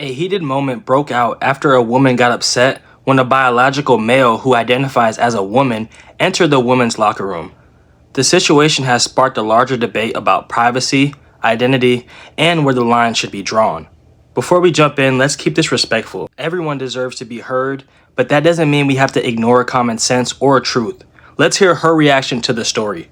A heated moment broke out after a woman got upset when a biological male who identifies as a woman entered the women's locker room. The situation has sparked a larger debate about privacy, identity, and where the line should be drawn. Before we jump in, let's keep this respectful. Everyone deserves to be heard, but that doesn't mean we have to ignore common sense or truth. Let's hear her reaction to the story.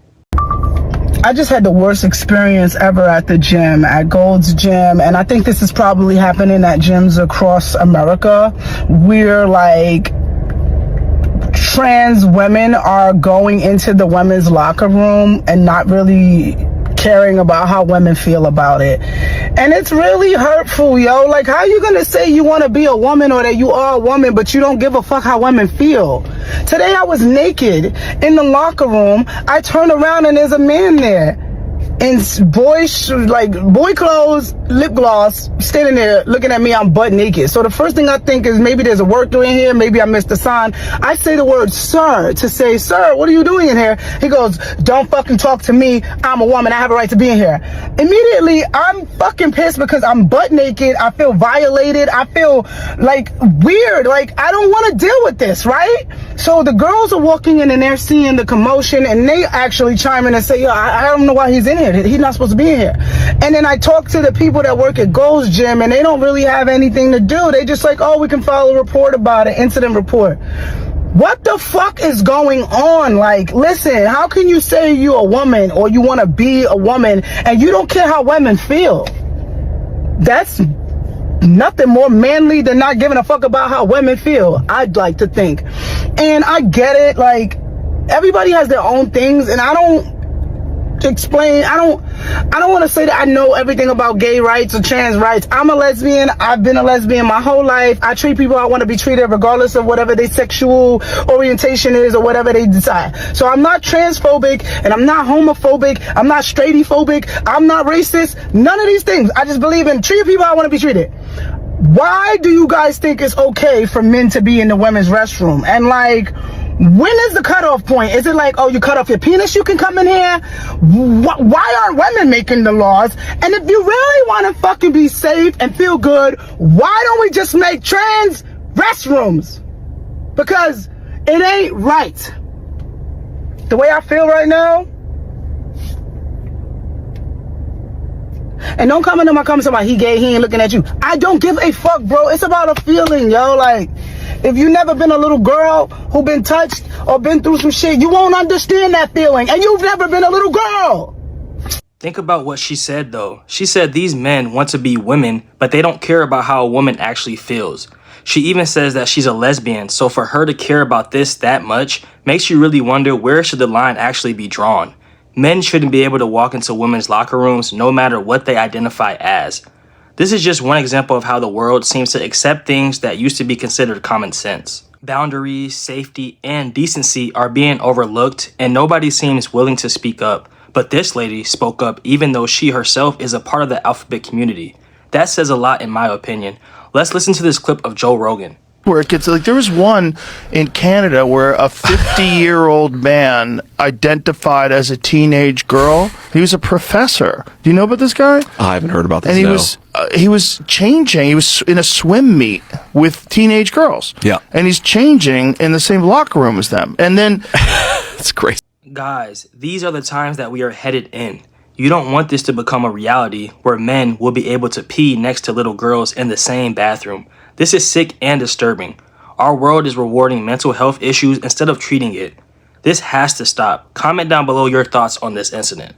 I just had the worst experience ever at the gym, at Gold's Gym, and I think this is probably happening at gyms across America, where like trans women are going into the women's locker room and not really caring about how women feel about it. And it's really hurtful, yo. Like, how you gonna say you want to be a woman or that you are a woman, but you don't give a fuck how women feel? Today I was naked in the locker room. I turn around and there's a man there in boy clothes, lip gloss, standing there looking at me. I'm butt naked. So the first thing I think is maybe there's a word through in here. Maybe I missed a sign. I say the word sir to say, sir, what are you doing in here? He goes, don't fucking talk to me. I'm a woman. I have a right to be in here. Immediately, I'm fucking pissed because I'm butt naked. I feel violated. I feel like weird. Like, I don't want to deal with this, right? So the girls are walking in and they're seeing the commotion and they actually chime in and say, yo, I don't know why he's in here. He's not supposed to be in here. And then I talk to the people that work at Gold's Gym and they don't really have anything to do. They just like, oh, we can file a report about it, incident report. What the fuck is going on? Like, listen, how can you say you're a woman or you want to be a woman and you don't care how women feel? That's nothing more manly than not giving a fuck about how women feel, I'd like to think. And I get it, like, everybody has their own things, and I don't explain, I don't want to say that I know everything about gay rights or trans rights. I'm a lesbian. I've been a lesbian my whole life. I treat people how I want to be treated regardless of whatever their sexual orientation is or whatever they decide. So I'm not transphobic and I'm not homophobic. I'm not straightphobic. I'm not racist. None of these things. I just believe in treating people how I want to be treated. Why do you guys think it's okay for men to be in the women's restroom? And like, when is the cutoff point? Is it like, oh, you cut off your penis, you can come in here? Why aren't women making the laws? And if you really want to fucking be safe and feel good, why don't we just make trans restrooms? Because it ain't right. The way I feel right now. And don't come into my comments about he gay, he ain't looking at you. I don't give a fuck, bro. It's about a feeling, yo. Like, if you never been a little girl who been touched or been through some shit, you won't understand that feeling. And you've never been a little girl. Think about what she said, though. She said these men want to be women, but they don't care about how a woman actually feels. She even says that she's a lesbian, so for her to care about this that much makes you really wonder, where should the line actually be drawn? Men shouldn't be able to walk into women's locker rooms no matter what they identify as. This is just one example of how the world seems to accept things that used to be considered common sense. Boundaries, safety, and decency are being overlooked, and nobody seems willing to speak up. But this lady spoke up even though she herself is a part of the alphabet community. That says a lot in my opinion. Let's listen to this clip of Joe Rogan. Where it gets like, there was one in Canada where a 50-year-old man identified as a teenage girl. He was a professor. Do you know about this guy? I haven't heard about this. And he was changing. He was in a swim meet with teenage girls. Yeah, and he's changing in the same locker room as them. And then it's crazy. Guys, these are the times that we are headed in. You don't want this to become a reality where men will be able to pee next to little girls in the same bathroom. This is sick and disturbing. Our world is rewarding mental health issues instead of treating it. This has to stop. Comment down below your thoughts on this incident.